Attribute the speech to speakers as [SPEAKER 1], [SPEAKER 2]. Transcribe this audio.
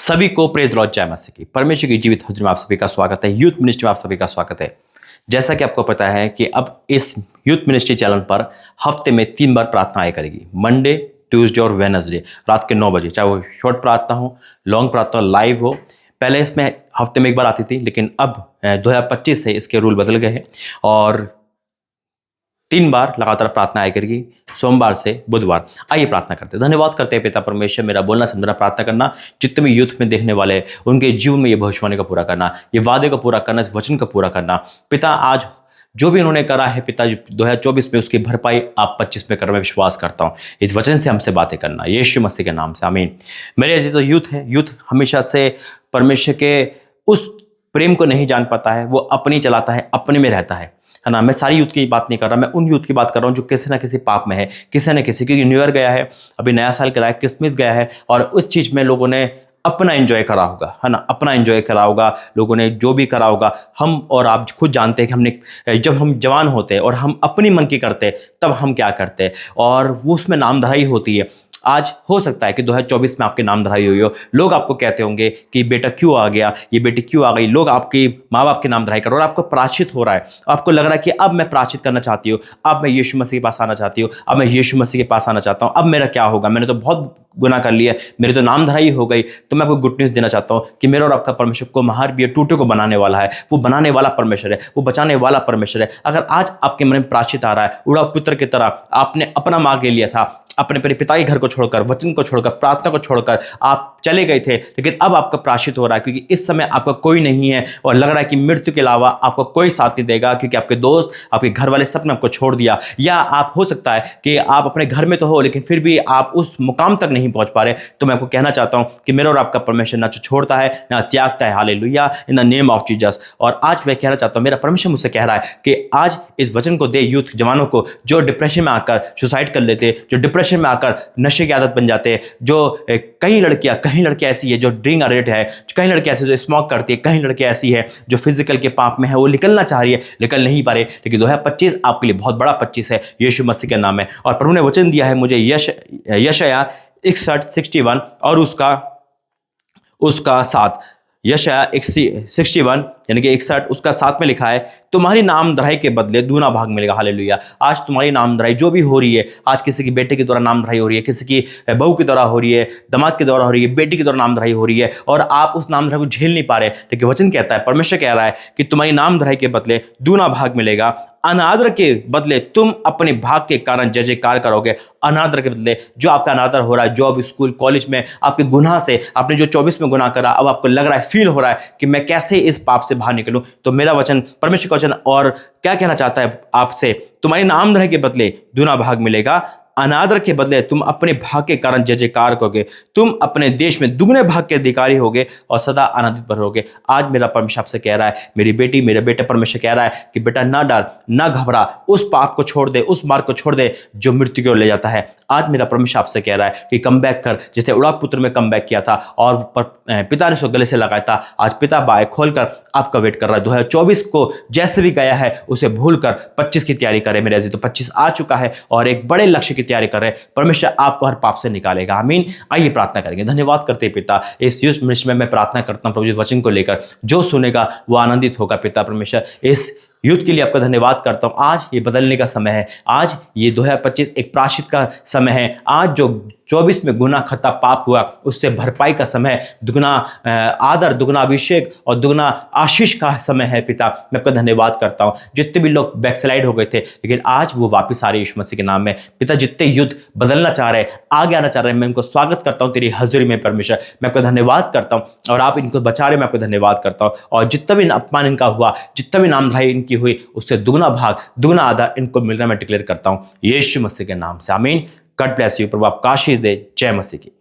[SPEAKER 1] सभी को praise Lord जय मसीह की। परमेश्वर की जीवित हुजूर में आप सभी का स्वागत है। यूथ मिनिस्ट्री में आप सभी का स्वागत है। जैसा कि आपको पता है कि अब इस यूथ मिनिस्ट्री चैनल पर हफ्ते में 3 बार प्रार्थना आया करेगी, मंडे, ट्यूसडे और वेडनेसडे रात के 9 बजे। चाहे वो शॉर्ट प्रार्थना हो, लॉन्ग प्रार्थना हो, लाइव हो। पहले इसमें हफ्ते में 1 बार आती थी, लेकिन अब 2025 से इसके रूल बदल गए हैं और 3 बार लगातार प्रार्थना आया करेगी, सोमवार से बुधवार। आइए प्रार्थना करते हैं। धन्यवाद करते हैं पिता परमेश्वर, मेरा बोलना समझना प्रार्थना करना, जितने भी यूथ में देखने वाले उनके जीवन में ये भविष्यवाणी का पूरा करना, ये वादे को पूरा करना, इस वचन का पूरा करना। पिता आज जो भी उन्होंने करा है पिता 2024 में, उसकी भरपाई आप 25 में कर, मैं विश्वास करता हूँ। इस वचन से हमसे बातें करना, यीशु मसीह के नाम से, आमीन। मेरे ऐसे तो यूथ है, यूथ हमेशा से परमेश्वर के उस प्रेम को नहीं जान पाता है, वो अपनी चलाता है, अपने में रहता है ना। मैं सारी यूथ की बात नहीं कर रहा, मैं उन यूथ की बात कर रहा हूँ जो किसी ना किसी पाप में है, किसी न किसी, क्योंकि न्यू ईयर गया है, अभी नया साल गया है, क्रिसमस गया है, और उस चीज़ में लोगों ने अपना एंजॉय करा होगा, है ना, अपना एंजॉय करा होगा, लोगों ने जो भी करा होगा। हम और आप खुद जानते हैं कि हमने, जब हम जवान होते हैं और हम अपनी मन की करते हैं, तब हम क्या करते हैं, और वो उसमें नामधराई होती है। आज हो सकता है कि 2024 में आपके नाम धराई हुई हो, लोग आपको कहते होंगे कि बेटा क्यों आ गया, ये बेटी क्यों आ गई, लोग आपके माँ बाप के नाम धराई कर, और आपको प्रायश्चित हो रहा है, आपको लग रहा है कि अब मैं प्रायश्चित करना चाहती हूँ, अब मैं यीशु मसीह के पास आना चाहती हूँ, अब मैं यीशु मसीह के पास आना चाहता हूँ, अब मेरा क्या होगा, मैंने तो बहुत गुनाह कर लिया, मेरी तो नाम धराई हो गई। तो मैं आपको गुड न्यूज़ देना चाहता हूँ कि मेरा और आपका परमेश्वर को महार भी टूटे को बनाने वाला है। वो बनाने वाला परमेश्वर है, वो बचाने वाला परमेश्वर है। अगर आज आपके मन में प्रायश्चित आ रहा है, उड़ा पुत्र की तरह आपने अपना मार्ग ले लिया था, अपने पिता के घर को छोड़कर, वचन को छोड़कर, प्रार्थना को छोड़कर आप चले गए थे, लेकिन अब आपका प्रायश्चित हो रहा है, क्योंकि इस समय आपका कोई नहीं है और लग रहा है कि मृत्यु के अलावा आपको कोई साथ नहीं देगा, क्योंकि आपके दोस्त, आपके घर वाले सब ने आपको छोड़ दिया। या आप हो सकता है कि आप अपने घर में तो हो, लेकिन फिर भी आप उस मुकाम तक नहीं पहुंच पा रहे। तो मैं आपको कहना चाहता हूं कि मेरा और आपका परमेश्वर ना छोड़ता है ना त्यागता है। Hallelujah, in the name of Jesus. और आज मैं कहना चाहता हूं, मेरा परमेश्वर मुझसे कह रहा है कि आज इस वचन को दे यूथ जवानों को, जो डिप्रेशन में आकर सुसाइड कर लेते, जो डिप्रेशन में आकर नशे की आदत बन जाते हैं, जो कई लड़कियां ऐसी है जो ड्रिंक एडिक्ट है, कई लड़कियां ऐसी जो स्मोक करती है, कई लड़कियां ऐसी है जो फिजिकल के पाप में है, वो निकलना चाह रही है, निकल नहीं पा रही। लेकिन 2025 आपके लिए बहुत बड़ा 25 है, यीशु मसीह के नाम है। और प्रभु ने वचन दिया है मुझे, यशायाह 61:61 और उसका 7, यशायाह 61 यानी कि 61 उसका 7 में लिखा है, तुम्हारी नाम धराई के बदले दूना भाग मिलेगा। हालेलुया। आज तुम्हारी नाम धराई जो भी हो रही है, आज किसी की बेटे के द्वारा नाम धराई हो रही है, किसी की बहू के द्वारा हो रही है, दामाद के द्वारा हो रही है, बेटी के द्वारा नाम धराई हो रही है, और आप उस नाम धराई को झेल नहीं पा रहे। लेकिन वचन कहता है, परमेश्वर कह रहा है कि तुम्हारी नाम धराई के बदले दूना भाग मिलेगा, अनादर के बदले तुम अपने भाग के कारण जय जयकार करोगे। अनादर के बदले जो आपका अनादर हो रहा है, जॉब, स्कूल, कॉलेज में, आपके गुनाह से, आपने जो 24 में गुनाह करा, अब आपको लग रहा है, फील हो रहा है कि मैं कैसे इस पाप से बाहर निकलूं, तो मेरा वचन, परमेश्वर का वचन और क्या कहना चाहता है आपसे, तुम्हारी नाम धराई के बदले दूना भाग मिलेगा, अनादर के बदले तुम अपने भाग के कारण जय जयकार करोगे, तुम अपने देश में दुगने भाग के अधिकारी होगे और सदा आनंदित रहोगे। आज मेरा परमेश्वर आपसे कह रहा है, मेरी बेटी, मेरे बेटे, परमेश्वर कह रहा है कि बेटा ना डर, ना घबरा, उस पाप को छोड़ दे, उस मार्ग को छोड़ दे जो मृत्यु की ओर ले जाता है। आज मेरा परमेश्वर आपसे कह रहा है कि कम बैक कर, जैसे उड़ा पुत्र में कम बैक किया था और पिता ने उसको गले से लगाया था। आज पिता बाय खोलकर आपका वेट कर रहा है। 2024 को जैसे भी गया है उसे भूलकर 25 की तैयारी करें मेरे अजीज। तो 25 आ चुका है और एक बड़े लक्ष्य की तैयारी कर रहे हैं। परमेश्वर आपको हर पाप से निकालेगा, आमीन। आइए प्रार्थना करेंगे। धन्यवाद करते पिता, इस यूथ मिनिस्ट्री में मैं प्रार्थना करता हूं प्रभु जी, वचन को लेकर जो सुनेगा वो आनंदित होगा। पिता परमेश्वर, इस यूथ के लिए आपका धन्यवाद करता हूं। आज ये बदलने का समय है, आज ये 2025 एक प्रायश्चित का समय है। आज जो 24 में गुनाह खता पाप हुआ, उससे भरपाई का समय, दुगना आदर, दुगना अभिषेक और दुगना आशीष का समय है। पिता मैं आपका धन्यवाद करता हूं। जितने भी लोग बैकस्लाइड हो गए थे, लेकिन आज वो वापस आ रहे यीशु मसीह के नाम में। पिता जितने युद्ध बदलना चाह रहे हैं, आगे आना चाह रहे हैं, मैं उनको स्वागत करता हूं तेरी हजूरी में। परमेश्वर मैं आपका धन्यवाद करता हूं, और आप इनको बचा रहे, मैं आपका धन्यवाद करता हूं। और जितना भी अपमान इनका हुआ, जितना भी नाम धराई इनकी हुई, उससे दुगना भाग, दुगना आदर इनको मिल रहा, मैं डिक्लेयर करता हूं यीशु मसीह के नाम से, आमीन। God bless you. प्रभु आपका आशीष दे। जय मसीह की।